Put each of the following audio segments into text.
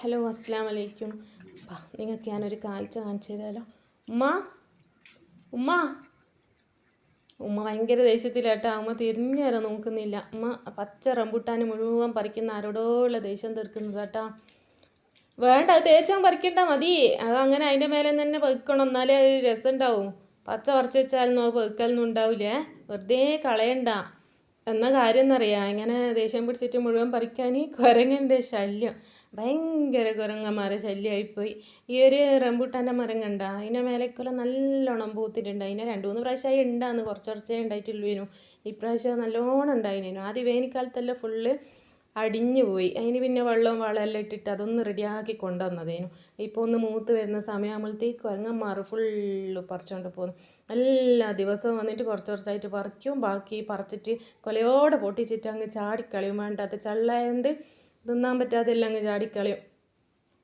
Hello അസ്സലാമു അലൈക്കും. നിങ്ങൾക്ക് ഞാനൊരു കാഴ്ച കാണിച്ചു തരാമല്ലോ. ഉമ്മ ഉമ്മ ഉമ്മ ഭയങ്കര ദേഷ്യത്തിലാട്ടാ. ഉമ്മ തിരിഞ്ഞു വരാൻ നോക്കുന്നില്ല. ഉമ്മ പച്ച റംബൂട്ടാൻ മുഴുവൻ പറിക്കുന്ന ആരോടോ ഉള്ള ദേഷ്യം തീർക്കുന്നത് കേട്ടാ. വേണ്ട, അത് തേച്ചാൽ പറിക്കണ്ട, മതി. അത് അങ്ങനെ അതിൻ്റെ മേലെ തന്നെ പറിക്കണം, എന്നാലേ അത് രസം ഉണ്ടാവും. പച്ച പറിച്ച് വെച്ചാലൊന്നും അത് പറിക്കലൊന്നും ഉണ്ടാവില്ലേ. വെറുതെ കളയണ്ട എന്ന കാര്യം എന്നറിയാം. ഇങ്ങനെ ദേഷ്യം പിടിച്ചിട്ട് മുഴുവൻ പറിക്കാൻ കുരങ്ങൻ്റെ ശല്യം, ഭയങ്കര കുരങ്ങന്മാരെ ശല്യമായിപ്പോയി. ഈ ഒരു റംബൂട്ടാൻ്റെ മരം കണ്ട, അതിൻ്റെ മേലേക്കൊല്ലം നല്ലോണം പൂത്തിട്ടുണ്ട്. അതിനെ 2-3 പ്രാവശ്യമായി ഉണ്ടാകുന്നു, കുറച്ചേ ഉണ്ടായിട്ടുള്ളൂ. ഇപ്രാവശ്യം നല്ലോണം ഉണ്ടായിനു. ആദ്യം വേനൽക്കാലത്തെല്ലാം ഫുള്ള് അടിഞ്ഞു പോയി. അതിന് പിന്നെ വളമെല്ലാം ഇട്ടിട്ട് അതൊന്ന് റെഡിയാക്കി കൊണ്ടുവന്നതേനു. ഇപ്പോൾ ഒന്ന് മൂത്ത് വരുന്ന സമയമാകുമ്പോഴത്തേക്ക് കുരങ്ങന്മാർ ഫുള്ള് പറിച്ചുകൊണ്ട് പോകുന്നു. എല്ലാ ദിവസവും വന്നിട്ട് കുറച്ചായിട്ട് പറിക്കും. ബാക്കി പറിച്ചിട്ട് കൊലയോടെ പൊട്ടിച്ചിട്ട് അങ്ങ് ചാടിക്കളയും. വേണ്ടാത്ത ചള്ളയുണ്ട്, തിന്നാൻ പറ്റാതെല്ലാം അങ്ങ് ചാടിക്കളയും.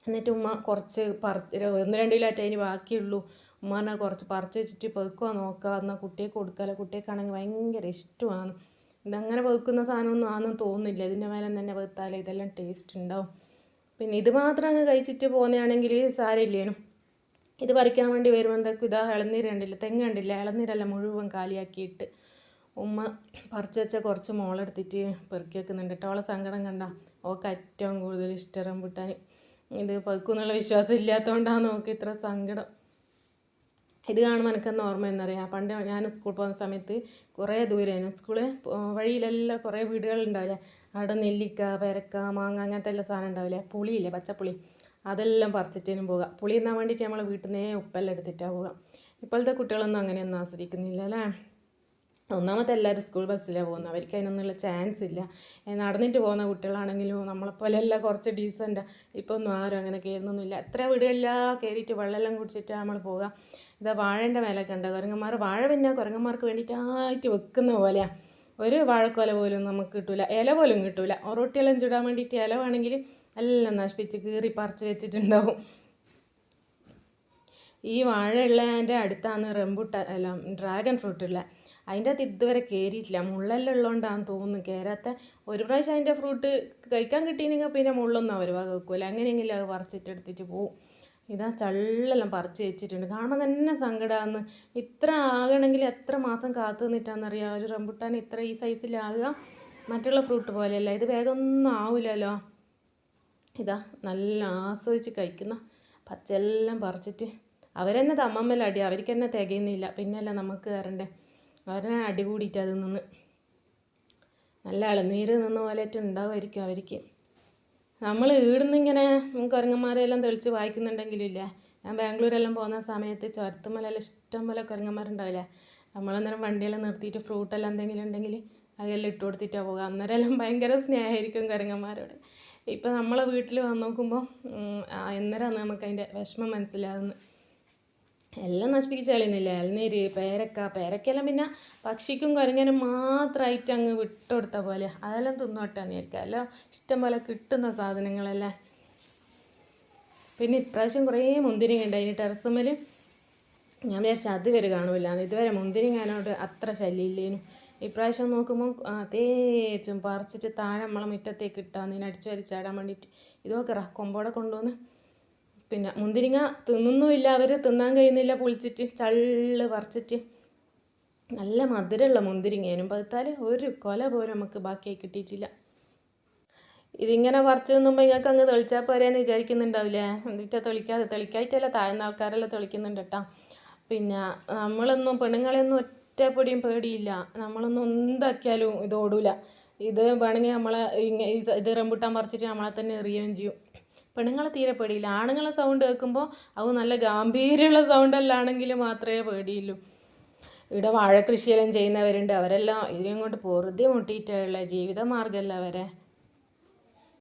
എന്നിട്ട് ഉമ്മ കുറച്ച് 1-2 കിലോറ്റേ അതിന് ബാക്കിയുള്ളൂ. ഉമ്മ പറഞ്ഞാൽ കുറച്ച് പറിച്ച് വെച്ചിട്ട് പെറുക്കുക നോക്കുക, എന്നാൽ കുട്ടിയൊക്കെ കൊടുക്കാമല്ലോ. കുട്ടിയൊക്കെയാണെങ്കിൽ ഭയങ്കര ഇഷ്ടമാണ്. ഇതങ്ങനെ വെക്കുന്ന സാധനമൊന്നും ആണെന്ന് തോന്നുന്നില്ല. ഇതിൻ്റെ മേലെ തന്നെ വെത്താലേ ഇതെല്ലാം ടേസ്റ്റ് ഉണ്ടാവും. പിന്നെ ഇത് മാത്രം അങ്ങ് കഴിച്ചിട്ട് പോകുന്നതാണെങ്കിൽ സാരമില്ലേനു. ഇത് പറിക്കാൻ വേണ്ടി വരുമ്പോഴത്തേക്കും ഇതാ ഇളനീര് കണ്ടില്ല, തെങ്ങ് കണ്ടില്ല, ഇളനീരെല്ലാം മുഴുവൻ കാലിയാക്കിയിട്ട് ഉമ്മ പറിച്ച് വെച്ച കുറച്ച് മോളെടുത്തിട്ട് പെറുക്കി വെക്കുന്നുണ്ട് കേട്ടോ. അവളെ സങ്കടം കണ്ട. ഓൾക്ക് ഏറ്റവും കൂടുതൽ ഇഷ്ടം റംബൂട്ടാൻ. ഇത് പെറുക്കുന്നുള്ള വിശ്വാസം ഇല്ലാത്തതുകൊണ്ടാണ് നോക്ക് ഇത്ര സങ്കടം. ഇത് കാണുമ്പോൾ എനിക്കെന്ന് ഓർമ്മ എന്നറിയാം, പണ്ട് ഞാൻ സ്കൂളിൽ പോകുന്ന സമയത്ത് കുറേ ദൂരമായിരുന്നു സ്കൂള്. വഴിയിലെല്ലാം കുറേ വീടുകളുണ്ടാവില്ലേ, അവിടെ നെല്ലിക്ക, പേരക്ക, മാങ്ങ അങ്ങനത്തെ എല്ലാ സാധനം ഉണ്ടാവില്ലേ, പുളിയില്ലേ, പച്ചപ്പുളി, അതെല്ലാം പറിച്ചിട്ടേനും പോവുക. പുളി തിന്നാൻ വേണ്ടിയിട്ട് നമ്മൾ വീട്ടിൽ നിന്നേ ഉപ്പെല്ലാം എടുത്തിട്ടാണ് പോവുക. ഇപ്പോഴത്തെ കുട്ടികളൊന്നും അങ്ങനെയൊന്നും ആസ്വദിക്കുന്നില്ല അല്ലേ. ഒന്നാമത്തെ എല്ലാവരും സ്കൂൾ ബസ്സിലാണ് പോകുന്നത്, അവർക്ക് അതിനൊന്നുള്ള ചാൻസ് ഇല്ല. നടന്നിട്ട് പോകുന്ന കുട്ടികളാണെങ്കിലും നമ്മളെപ്പോലെ എല്ലാം കുറച്ച് ഡീസൻ്റാണ്. ഇപ്പോൾ ഒന്നും ആരും അങ്ങനെ കയറുന്നൊന്നുമില്ല. എത്ര വീടുകളിലാണ് കയറിയിട്ട് വെള്ളമെല്ലാം കുടിച്ചിട്ടാണ് നമ്മൾ പോവുക. ഇതാ വാഴേൻ്റെ മേലൊക്കെ ഉണ്ട് കുരങ്ങന്മാർ. വാഴ പിന്നെ കുരങ്ങന്മാർക്ക് വേണ്ടിയിട്ടായിട്ട് വെക്കുന്ന പോലെയാണ്. ഒരു വാഴക്കൊല പോലും നമുക്ക് കിട്ടില്ല, ഇല പോലും കിട്ടില്ല. ഒറോട്ടിയെല്ലാം ചുടാൻ വേണ്ടിയിട്ട് ഇല വേണമെങ്കിൽ എല്ലാം നശിപ്പിച്ച് കീറി പറിച്ച് വെച്ചിട്ടുണ്ടാവും. ഈ വാഴയുള്ളതിൻ്റെ അടുത്താണ് എല്ലാം ഡ്രാഗൺ ഫ്രൂട്ട് ഉള്ളത്. അതിൻ്റെ അകത്ത് ഇതുവരെ കയറിയിട്ടില്ല, മുള്ളെല്ലാം ഉള്ളതുകൊണ്ടാണെന്ന് തോന്നുന്നു കയറാത്ത. ഒരു പ്രാവശ്യം അതിൻ്റെ ഫ്രൂട്ട് കഴിക്കാൻ കിട്ടിയെങ്കിൽ പിന്നെ മുള്ളൊന്നും അവർ വക വെക്കില്ല, അങ്ങനെയെങ്കിലും അത് പറിച്ചിട്ട് എടുത്തിട്ട് പോവും. ഇതാ ചള്ളെല്ലാം പറിച്ച് വെച്ചിട്ടുണ്ട്. കാണുമ്പോൾ തന്നെ സങ്കടമാണ്. ഇത്ര ആകണമെങ്കിൽ എത്ര മാസം കാത്തു നിന്നിട്ടാണെന്നറിയാം ഒരു റംബൂട്ടാൻ ഇത്ര ഈ സൈസിലാകുക. മറ്റുള്ള ഫ്രൂട്ട് പോലെയല്ല, ഇത് വേഗം ഒന്നും ആവില്ലല്ലോ. ഇതാ നല്ല ആസ്വദിച്ച് കഴിക്കുന്ന പച്ചെല്ലാം പറിച്ചിട്ട് അവരെന്നെ തമ്മമ്മല്ല അടി, അവർക്ക് തന്നെ തികയുന്നില്ല, പിന്നെയല്ല നമുക്ക് തരണ്ടേ. അവരെ അടി കൂടിയിട്ട് അത് നിന്ന് നല്ല ഇളനീര് നിന്ന പോലെയായിട്ട് ഉണ്ടാവുമായിരിക്കും അവർക്ക്. നമ്മൾ ഈടുന്നിങ്ങനെ കുരങ്ങന്മാരെല്ലാം തെളിച്ച് വായിക്കുന്നുണ്ടെങ്കിലും ഇല്ലേ, ഞാൻ ബാംഗ്ലൂരെല്ലാം പോകുന്ന സമയത്ത് ചുരത്തുമലെല്ലാം ഇഷ്ടം പോലെ കുരങ്ങന്മാരുണ്ടാവില്ലേ. നമ്മളന്നേരം വണ്ടിയെല്ലാം നിർത്തിയിട്ട് ഫ്രൂട്ടെല്ലാം എന്തെങ്കിലും ഉണ്ടെങ്കിൽ അതെല്ലാം ഇട്ട് കൊടുത്തിട്ടാണ് പോകുക. അന്നേരം എല്ലാം ഭയങ്കര സ്നേഹമായിരിക്കും കുരങ്ങന്മാരോട്. ഇപ്പം നമ്മളെ വീട്ടിൽ വന്ന് നോക്കുമ്പോൾ അന്നേരമാണ് നമുക്കതിൻ്റെ വിഷമം മനസ്സിലാകുന്നത്. എല്ലാം നശിപ്പിച്ച് കളയുന്നില്ല. ഇളനീര്, പേരക്കയെല്ലാം പിന്നെ പക്ഷിക്കും കുരങ്ങനും മാത്രമായിട്ട് അങ്ങ് വിട്ടുകൊടുത്ത പോലെ അതെല്ലാം തിന്നോട്ടാന്ന് വിചാരിക്കുക. എല്ലാം ഇഷ്ടം പോലെ കിട്ടുന്ന സാധനങ്ങളല്ലേ. പിന്നെ ഇപ്രാവശ്യം കുറേ മുന്തിരിങ്ങ ഉണ്ട് അതിന് ടെറസുമ്മൽ. ഞാൻ വിചാരിച്ചാൽ അത് വരെ കാണൂല, ഇതുവരെ മുന്തിരിങ്ങാനോട് അത്ര ശല്യമില്ലേനു. ഇപ്രാവശ്യം നോക്കുമ്പോൾ തേച്ചും പറിച്ചിട്ട് താഴെ നമ്മളെ മുറ്റത്തേക്ക് ഇട്ടാന്ന് ഇതിനെ അടിച്ചു വരിച്ചാടാൻ വേണ്ടിയിട്ട്. ഇതൊക്കെ കൊമ്പോടെ കൊണ്ടുവന്ന് പിന്നെ മുന്തിരിങ്ങ തിന്നുന്നുമില്ല അവർ, തിന്നാൻ കഴിയുന്നില്ല, പുളിച്ചിട്ട് ചള്ള് പറിച്ചിട്ട്. നല്ല മധുരമുള്ള മുന്തിരിങ്ങേനും പഴുത്താൽ ഒരു കൊല പോലും നമുക്ക് ബാക്കിയായി കിട്ടിയിട്ടില്ല. ഇതിങ്ങനെ പറിച്ച് തിന്നുമ്പോൾ നിങ്ങൾക്ക് അങ്ങ് തെളിച്ചാൽ പോരെയെന്ന് വിചാരിക്കുന്നുണ്ടാവില്ലേ. എന്നിട്ട് തെളിക്കായിട്ടല്ല, താഴ്ന്ന ആൾക്കാരെല്ലാം തെളിക്കുന്നുണ്ട് കേട്ടോ. പിന്നെ നമ്മളൊന്നും പെണ്ണുങ്ങളെയൊന്നും ഒറ്റപ്പൊടിയും പേടിയില്ല. നമ്മളൊന്നും എന്താക്കിയാലും ഇത് ഓടൂല. ഇത് വേണമെങ്കിൽ നമ്മളെ ഇത് റംബൂട്ടാൻ പറിച്ചിട്ട് നമ്മളെ തന്നെ എറിയുകയും ചെയ്യും. പെണ്ണുങ്ങളെ തീരെ പേടിയില്ല. ആണുങ്ങളെ സൗണ്ട് കേൾക്കുമ്പോൾ അത് നല്ല ഗാംഭീര്യമുള്ള സൗണ്ടെല്ലാം ആണെങ്കിൽ മാത്രമേ പേടിയുള്ളൂ. ഇവിടെ വാഴക്കൃഷിയെല്ലാം ചെയ്യുന്നവരുണ്ട്, അവരെല്ലാം ഇതിനെയും കൊണ്ട് പൊറുതി മുട്ടിയിട്ടുള്ള ജീവിതമാർഗ്ഗമല്ല അവരെ.